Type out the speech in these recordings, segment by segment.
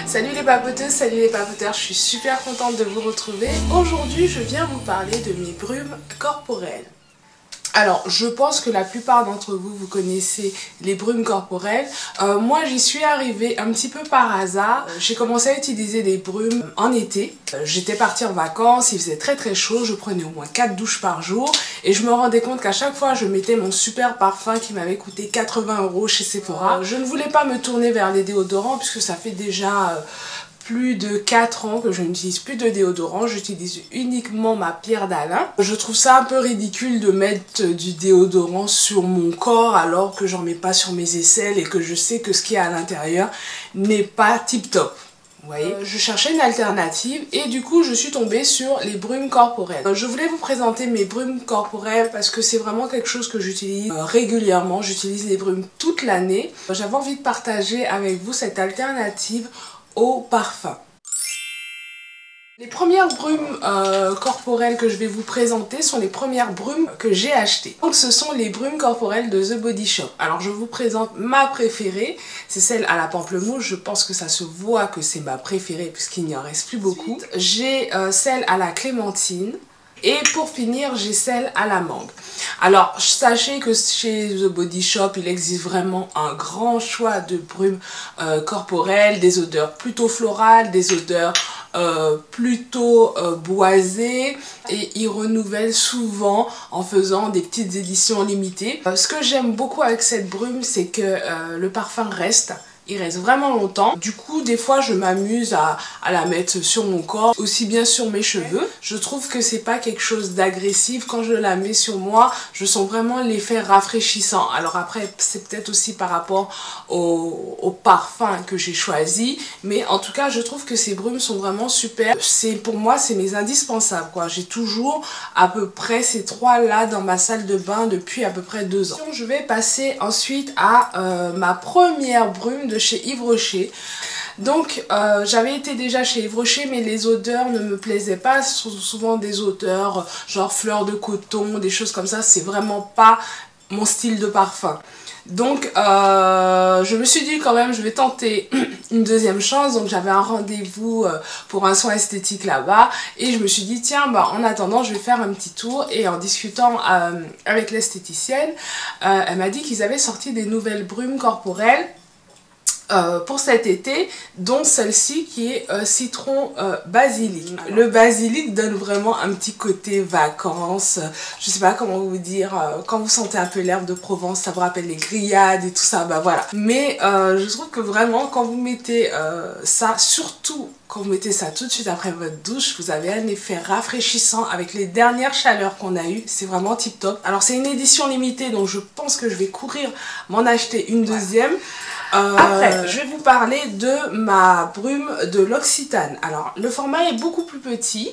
Salut les papoteuses, salut les papoteurs, je suis super contente de vous retrouver. Aujourd'hui, je viens vous parler de mes brumes corporelles. Alors, je pense que la plupart d'entre vous, vous connaissez les brumes corporelles. Moi, j'y suis arrivée un petit peu par hasard. J'ai commencé à utiliser des brumes en été. J'étais partie en vacances, il faisait très très chaud, je prenais au moins 4 douches par jour. Et je me rendais compte qu'à chaque fois, je mettais mon super parfum qui m'avait coûté 80 € chez Sephora. Je ne voulais pas me tourner vers les déodorants puisque ça fait déjà plus de 4 ans que je n'utilise plus de déodorant, j'utilise uniquement ma pierre d'Alain. Je trouve ça un peu ridicule de mettre du déodorant sur mon corps alors que j'en mets pas sur mes aisselles et que je sais que ce qu'il y a à l'intérieur n'est pas tip top. Vous voyez, je cherchais une alternative et du coup je suis tombée sur les brumes corporelles. Je voulais vous présenter mes brumes corporelles parce que c'est vraiment quelque chose que j'utilise régulièrement. J'utilise les brumes toute l'année. J'avais envie de partager avec vous cette alternative au parfum. Les premières brumes corporelles que je vais vous présenter sont les premières brumes que j'ai achetées. Donc ce sont les brumes corporelles de The Body Shop. Alors je vous présente ma préférée, c'est celle à la pamplemousse. Je pense que ça se voit que c'est ma préférée puisqu'il n'y en reste plus beaucoup. J'ai celle à la clémentine. Et pour finir, j'ai celle à la mangue. Alors, sachez que chez The Body Shop, il existe vraiment un grand choix de brumes corporelles, des odeurs plutôt florales, des odeurs plutôt boisées. Et ils renouvellent souvent en faisant des petites éditions limitées. Ce que j'aime beaucoup avec cette brume, c'est que le parfum reste. Il reste vraiment longtemps. Du coup, des fois, je m'amuse à la mettre sur mon corps, aussi bien sur mes cheveux. Je trouve que c'est pas quelque chose d'agressif. Quand je la mets sur moi, je sens vraiment l'effet rafraîchissant. Alors après, c'est peut-être aussi par rapport au parfum que j'ai choisi. Mais en tout cas, je trouve que ces brumes sont vraiment super. Pour moi, c'est mes indispensables, quoi. J'ai toujours à peu près ces trois-là dans ma salle de bain depuis à peu près 2 ans. Je vais passer ensuite à ma première brume de chez Yves Rocher. Donc j'avais été déjà chez Yves Rocher mais les odeurs ne me plaisaient pas, souvent des odeurs genre fleurs de coton, des choses comme ça, c'est vraiment pas mon style de parfum. Donc je me suis dit quand même je vais tenter une deuxième chance. Donc j'avais un rendez-vous pour un soin esthétique là-bas et je me suis dit tiens bah en attendant je vais faire un petit tour. Et en discutant avec l'esthéticienne, elle m'a dit qu'ils avaient sorti des nouvelles brumes corporelles pour cet été, dont celle-ci qui est citron basilic. Le basilic donne vraiment un petit côté vacances, je sais pas comment vous dire, quand vous sentez un peu l'herbe de Provence, ça vous rappelle les grillades et tout ça, bah voilà. Mais je trouve que vraiment quand vous mettez ça, surtout quand vous mettez ça tout de suite après votre douche, vous avez un effet rafraîchissant avec les dernières chaleurs qu'on a eues, c'est vraiment tip top. Alors c'est une édition limitée donc je pense que je vais courir m'en acheter une deuxième. Après, je vais vous parler de ma brume de l'Occitane. Alors, le format est beaucoup plus petit,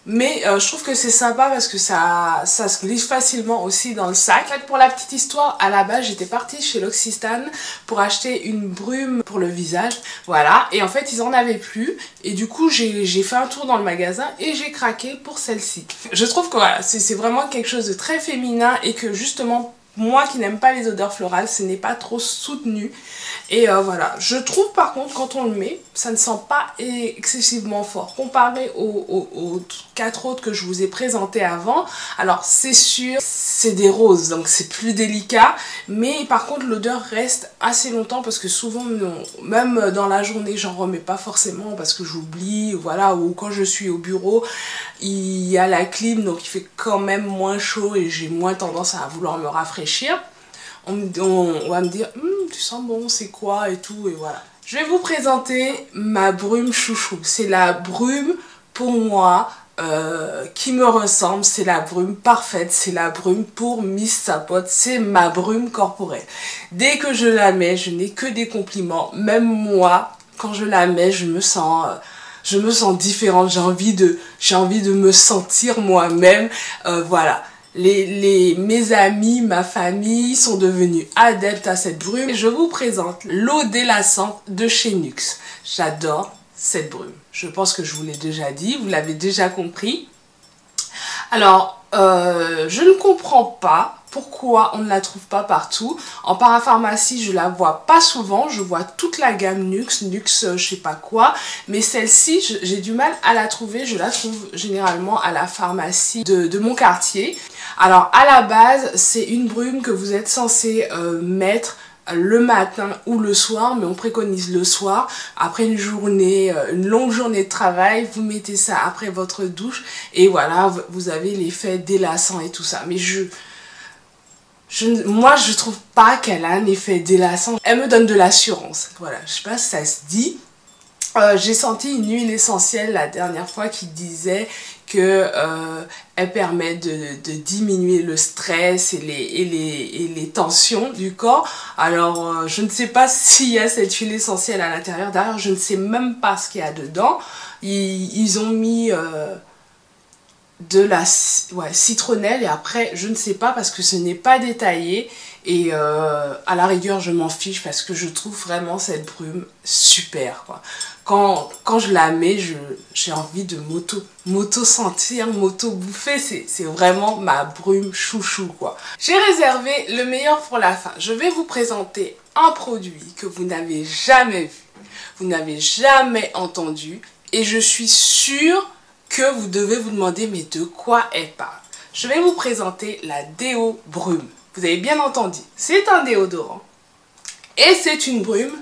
mais je trouve que c'est sympa parce que ça se glisse facilement aussi dans le sac. En fait, pour la petite histoire, à la base, j'étais partie chez l'Occitane pour acheter une brume pour le visage. Voilà, et en fait, ils en avaient plus. Et du coup, j'ai fait un tour dans le magasin et j'ai craqué pour celle-ci. Je trouve que voilà, c'est vraiment quelque chose de très féminin et que justement, moi qui n'aime pas les odeurs florales, ce n'est pas trop soutenu. Et voilà, je trouve par contre quand on le met, ça ne sent pas excessivement fort. Comparé aux 4 autres que je vous ai présentés avant, alors c'est sûr, c'est des roses, donc c'est plus délicat. Mais par contre l'odeur reste assez longtemps parce que souvent, même dans la journée, j'en remets pas forcément parce que j'oublie, voilà. Ou quand je suis au bureau, il y a la clim, donc il fait quand même moins chaud et j'ai moins tendance à vouloir me rafraîchir. On va me dire tu sens bon, c'est quoi et tout, et voilà. Je vais vous présenter ma brume chouchou. C'est la brume pour moi qui me ressemble, c'est la brume parfaite, c'est la brume pour Miss Sapote, c'est ma brume corporelle. Dès que je la mets, je n'ai que des compliments. Même moi, quand je la mets, je me sens différente, j'ai envie de me sentir moi-même, voilà. Mes amis, ma famille sont devenus adeptes à cette brume. Et je vous présente l'eau délassante de chez Nuxe. J'adore cette brume. Je pense que je vous l'ai déjà dit, vous l'avez déjà compris. Alors, je ne comprends pas pourquoi on ne la trouve pas partout. En parapharmacie, je la vois pas souvent. Je vois toute la gamme Nuxe, je sais pas quoi. Mais celle-ci, j'ai du mal à la trouver. Je la trouve généralement à la pharmacie de mon quartier. Alors, à la base, c'est une brume que vous êtes censé mettre le matin ou le soir, mais on préconise le soir. Après une journée, une longue journée de travail, vous mettez ça après votre douche. Et voilà, vous avez l'effet délassant et tout ça. Mais moi, je trouve pas qu'elle a un effet délassant. Elle me donne de l'assurance. Voilà, je sais pas si ça se dit. J'ai senti une huile essentielle la dernière fois qui disait que elle permet de diminuer le stress et les tensions du corps. Alors, je ne sais pas s'il y a cette huile essentielle à l'intérieur. D'ailleurs, je ne sais même pas ce qu'il y a dedans. Ils ont mis de la citronnelle et après je ne sais pas parce que ce n'est pas détaillé et à la rigueur je m'en fiche parce que je trouve vraiment cette brume super quoi. Quand je la mets, j'ai envie de m'auto-sentir, m'auto-bouffer, c'est vraiment ma brume chouchou quoi. J'ai réservé le meilleur pour la fin. Je vais vous présenter un produit que vous n'avez jamais vu, vous n'avez jamais entendu et je suis sûre que vous devez vous demander mais de quoi elle parle. Je vais vous présenter la déo brume. Vous avez bien entendu, c'est un déodorant et c'est une brume,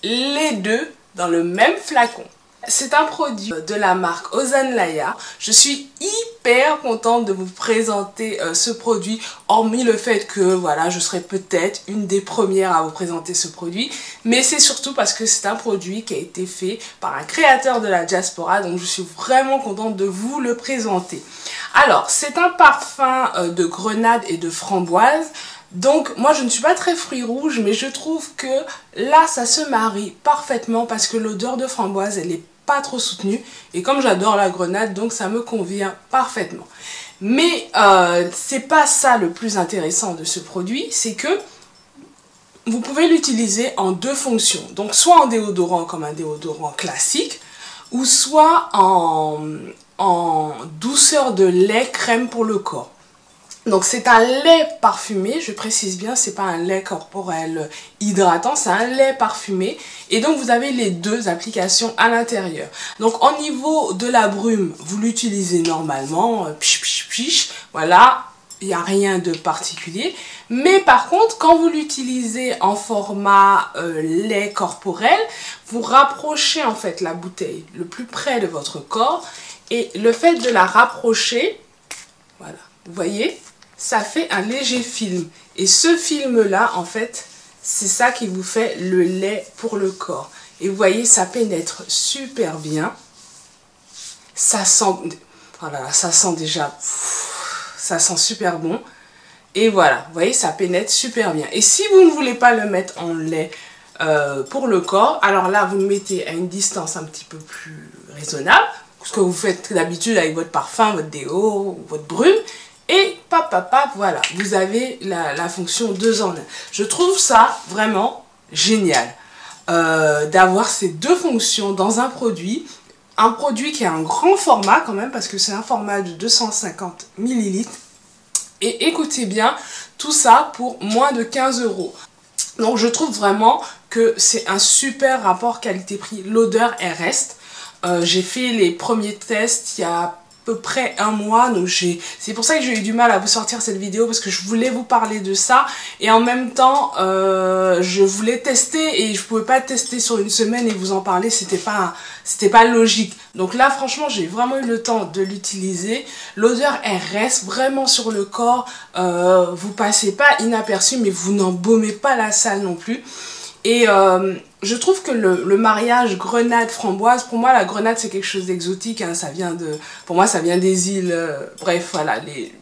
les deux dans le même flacon. C'est un produit de la marque Ozanlaya. Je suis hyper contente de vous présenter ce produit, hormis le fait que voilà, je serai peut-être une des premières à vous présenter ce produit, mais c'est surtout parce que c'est un produit qui a été fait par un créateur de la diaspora, donc je suis vraiment contente de vous le présenter. Alors, c'est un parfum de grenade et de framboise. Donc moi je ne suis pas très fruits rouges, mais je trouve que là ça se marie parfaitement parce que l'odeur de framboise elle est pas trop soutenue et comme j'adore la grenade donc ça me convient parfaitement. Mais c'est pas ça le plus intéressant de ce produit, c'est que vous pouvez l'utiliser en deux fonctions. Donc soit en déodorant comme un déodorant classique ou soit en douceur de lait crème pour le corps. Donc c'est un lait parfumé, je précise bien, c'est pas un lait corporel hydratant, c'est un lait parfumé. Et donc vous avez les deux applications à l'intérieur. Donc au niveau de la brume, vous l'utilisez normalement, voilà, il n'y a rien de particulier. Mais par contre, quand vous l'utilisez en format lait corporel, vous rapprochez en fait la bouteille le plus près de votre corps. Et le fait de la rapprocher, voilà, vous voyez, ça fait un léger film. Et ce film-là, en fait, c'est ça qui vous fait le lait pour le corps. Et vous voyez, ça pénètre super bien. Ça sent, voilà, ça sent déjà, ça sent super bon. Et voilà, vous voyez, ça pénètre super bien. Et si vous ne voulez pas le mettre en lait pour le corps, alors là, vous le mettez à une distance un petit peu plus raisonnable. Ce que vous faites d'habitude avec votre parfum, votre déo, votre brume. Et voilà, vous avez la fonction 2 en 1. Je trouve ça vraiment génial d'avoir ces deux fonctions dans un produit. Un produit qui a un grand format quand même, parce que c'est un format de 250 ml. Et écoutez bien, tout ça pour moins de 15 €. Donc je trouve vraiment que c'est un super rapport qualité-prix. L'odeur, elle reste. J'ai fait les premiers tests il y a à peu près un mois, donc c'est pour ça que j'ai eu du mal à vous sortir cette vidéo parce que je voulais vous parler de ça et en même temps je voulais tester et je pouvais pas tester sur une semaine et vous en parler, c'était pas logique. Donc là franchement j'ai vraiment eu le temps de l'utiliser. L'odeur elle reste vraiment sur le corps, vous passez pas inaperçu mais vous n'embaumez pas la salle non plus. Et je trouve que le mariage grenade-framboise, pour moi la grenade c'est quelque chose d'exotique, hein, pour moi ça vient des îles, bref voilà,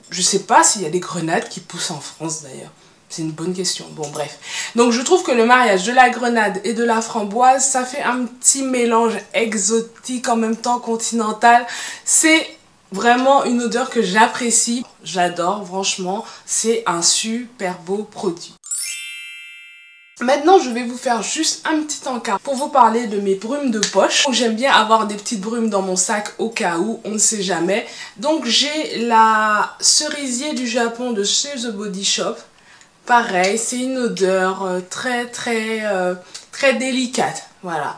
je sais pas s'il y a des grenades qui poussent en France d'ailleurs, c'est une bonne question, bon bref. Donc je trouve que le mariage de la grenade et de la framboise, ça fait un petit mélange exotique en même temps continental, c'est vraiment une odeur que j'apprécie, j'adore franchement, c'est un super beau produit. Maintenant, je vais vous faire juste un petit encart pour vous parler de mes brumes de poche. J'aime bien avoir des petites brumes dans mon sac au cas où, on ne sait jamais. Donc, j'ai la cerisier du Japon de chez The Body Shop. Pareil, c'est une odeur très délicate. Voilà.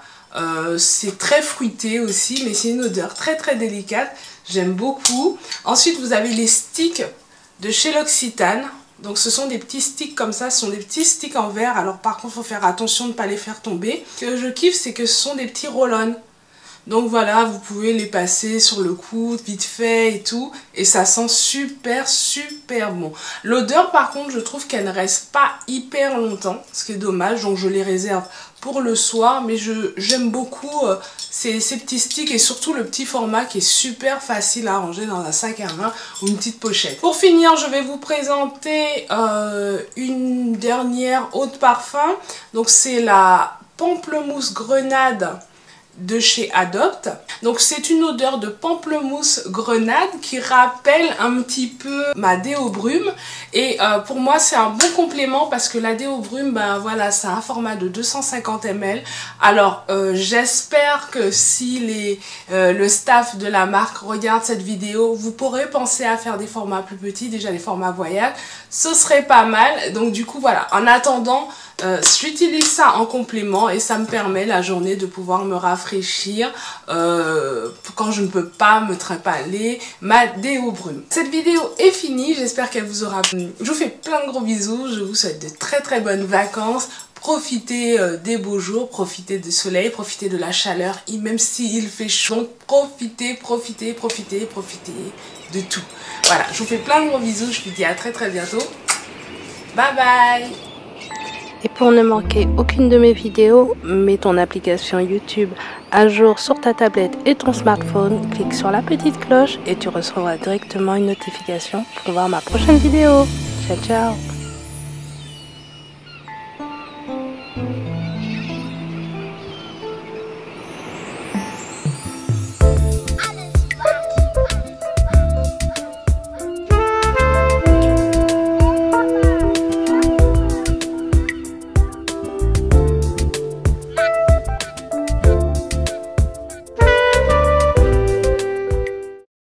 C'est très fruité aussi, mais c'est une odeur très délicate. J'aime beaucoup. Ensuite, vous avez les sticks de chez L'Occitane. Donc ce sont des petits sticks comme ça, ce sont des petits sticks en verre. Alors par contre, il faut faire attention de ne pas les faire tomber. Ce que je kiffe, c'est que ce sont des petits roll-on. Donc voilà, vous pouvez les passer sur le coude, vite fait et tout. Et ça sent super bon. L'odeur par contre, je trouve qu'elle ne reste pas hyper longtemps, ce qui est dommage. Donc je les réserve pour le soir. Mais j'aime beaucoup ces petits sticks et surtout le petit format qui est super facile à ranger dans un sac à main ou une petite pochette. Pour finir, je vais vous présenter une dernière eau de parfum. Donc c'est la pamplemousse grenade de chez Adopt. Donc c'est une odeur de pamplemousse grenade qui rappelle un petit peu ma déo brume et pour moi c'est un bon complément parce que la déo brume, ben voilà, c'est un format de 250 ml. Alors j'espère que si le staff de la marque regarde cette vidéo, vous pourrez penser à faire des formats plus petits, déjà les formats voyage, ce serait pas mal. Donc du coup voilà, en attendant, j'utilise ça en complément et ça me permet la journée de pouvoir me rafraîchir quand je ne peux pas me trépaler ma déo brume. Cette vidéo est finie, j'espère qu'elle vous aura plu. Je vous fais plein de gros bisous, je vous souhaite de très bonnes vacances. Profitez des beaux jours, profitez du soleil, profitez de la chaleur, et même s'il fait chaud, donc profitez de tout. Voilà, je vous fais plein de gros bisous, je vous dis à très bientôt. Bye bye. Et pour ne manquer aucune de mes vidéos, mets ton application YouTube à jour sur ta tablette et ton smartphone, clique sur la petite cloche et tu recevras directement une notification pour voir ma prochaine vidéo. Ciao ciao.